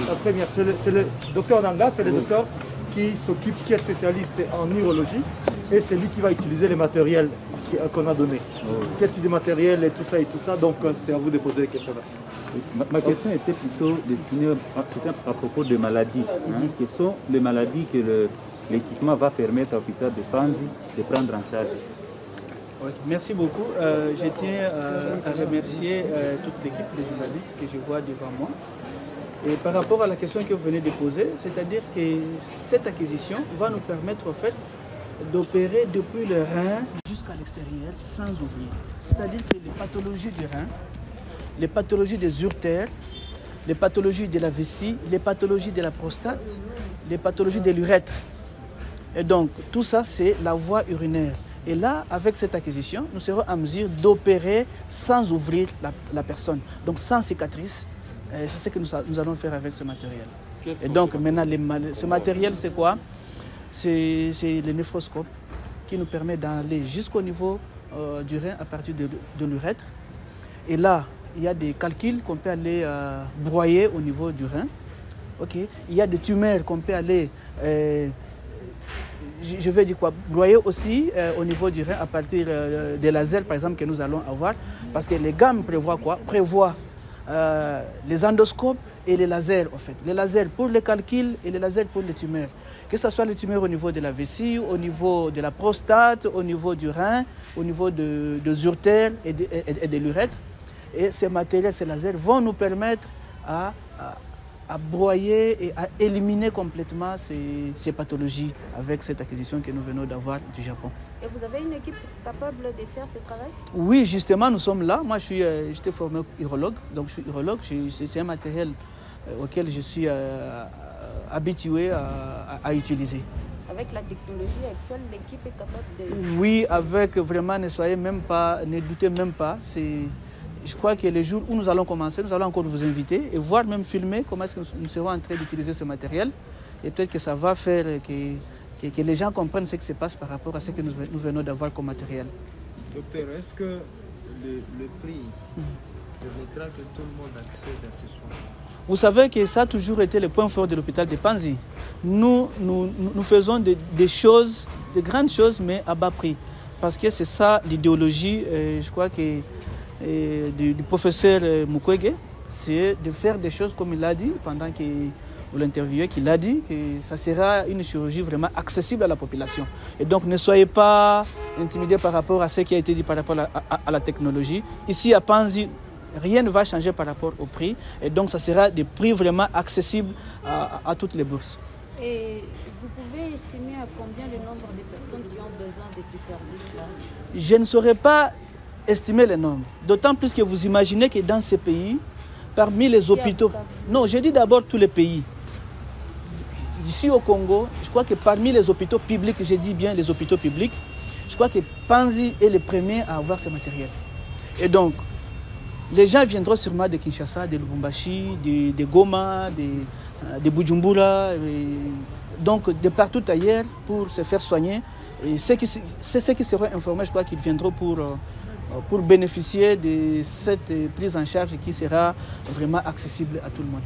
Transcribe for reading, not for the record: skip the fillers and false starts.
La première, c'est le docteur Nanga, c'est le docteur qui s'occupe, qui est spécialiste en neurologie, et c'est lui qui va utiliser les matériels qu'on a donnés. Quel type de matériel et tout ça, donc c'est à vous de poser les questions. Merci. Ma question était plutôt destinée à propos de maladies. Quelles sont les maladies que l'équipement va permettre à l'hôpital de Panzi de prendre en charge? Oui, merci beaucoup. Je tiens à remercier toute l'équipe de journalistes que je vois devant moi. Et par rapport à la question que vous venez de poser, c'est-à-dire que cette acquisition va nous permettre en fait d'opérer depuis le rein jusqu'à l'extérieur sans ouvrir. C'est-à-dire que les pathologies du rein, les pathologies des urtères, les pathologies de la vessie, les pathologies de la prostate, les pathologies de l'urètre. Et donc tout ça c'est la voie urinaire. Et là, avec cette acquisition, nous serons en mesure d'opérer sans ouvrir la personne, donc sans cicatrice. C'est ce que nous allons faire avec ce matériel. Et donc maintenant, ce matériel, c'est quoi? C'est le néphroscope qui nous permet d'aller jusqu'au niveau du rein à partir de l'urètre. Et là, il y a des calculs qu'on peut aller broyer au niveau du rein. Okay. Il y a des tumeurs qu'on peut aller, je vais dire quoi, broyer aussi au niveau du rein à partir des lasers, par exemple, que nous allons avoir. Parce que les gammes prévoient quoi? Prévoient les endoscopes et les lasers, en fait. Les lasers pour les calculs et les lasers pour les tumeurs. Que ce soit les tumeurs au niveau de la vessie, au niveau de la prostate, au niveau du rein, au niveau des urtères et de l'urètre. Et ces matériels, ces lasers vont nous permettre à broyer et à éliminer complètement ces pathologies avec cette acquisition que nous venons d'avoir du Japon. Et vous avez une équipe capable de faire ce travail? Oui, justement, nous sommes là. Moi, j'étais formé urologue, donc je suis urologue. C'est un matériel auquel je suis habitué à utiliser. Avec la technologie actuelle, l'équipe est capable de... Oui, avec vraiment, ne doutez même pas. Je crois que les jours où nous allons commencer, nous allons encore vous inviter et voir même filmer comment est-ce que nous serons en train d'utiliser ce matériel. Et peut-être que ça va faire que les gens comprennent ce qui se passe par rapport à ce que nous venons d'avoir comme matériel. Docteur, est-ce que le prix permettra que tout le monde accède à ce soin? Vous savez que ça a toujours été le point fort de l'hôpital de Panzi. Nous faisons des choses, de grandes choses, mais à bas prix. Parce que c'est ça l'idéologie, je crois que du professeur Mukwege, c'est de faire des choses comme il l'a dit pendant que vous l'interviewez, qu'il a dit que ça sera une chirurgie vraiment accessible à la population. Et donc ne soyez pas intimidés par rapport à ce qui a été dit par rapport à la technologie. Ici à Panzi, rien ne va changer par rapport au prix. Et donc ça sera des prix vraiment accessibles à toutes les bourses. Et vous pouvez estimer à combien le nombre de personnes qui ont besoin de ces services-là? Je ne saurais pas estimer le nombre. D'autant plus que vous imaginez que dans ces pays, parmi les hôpitaux... Non, je dis d'abord tous les pays. Ici au Congo, je crois que parmi les hôpitaux publics, je dis bien les hôpitaux publics, je crois que Panzi est le premier à avoir ce matériel. Et donc, les gens viendront sûrement de Kinshasa, de Lubumbashi, de Goma, de Bujumbura, donc de partout ailleurs pour se faire soigner. Et ceux qui seront informés, je crois qu'ils viendront pour bénéficier de cette prise en charge qui sera vraiment accessible à tout le monde.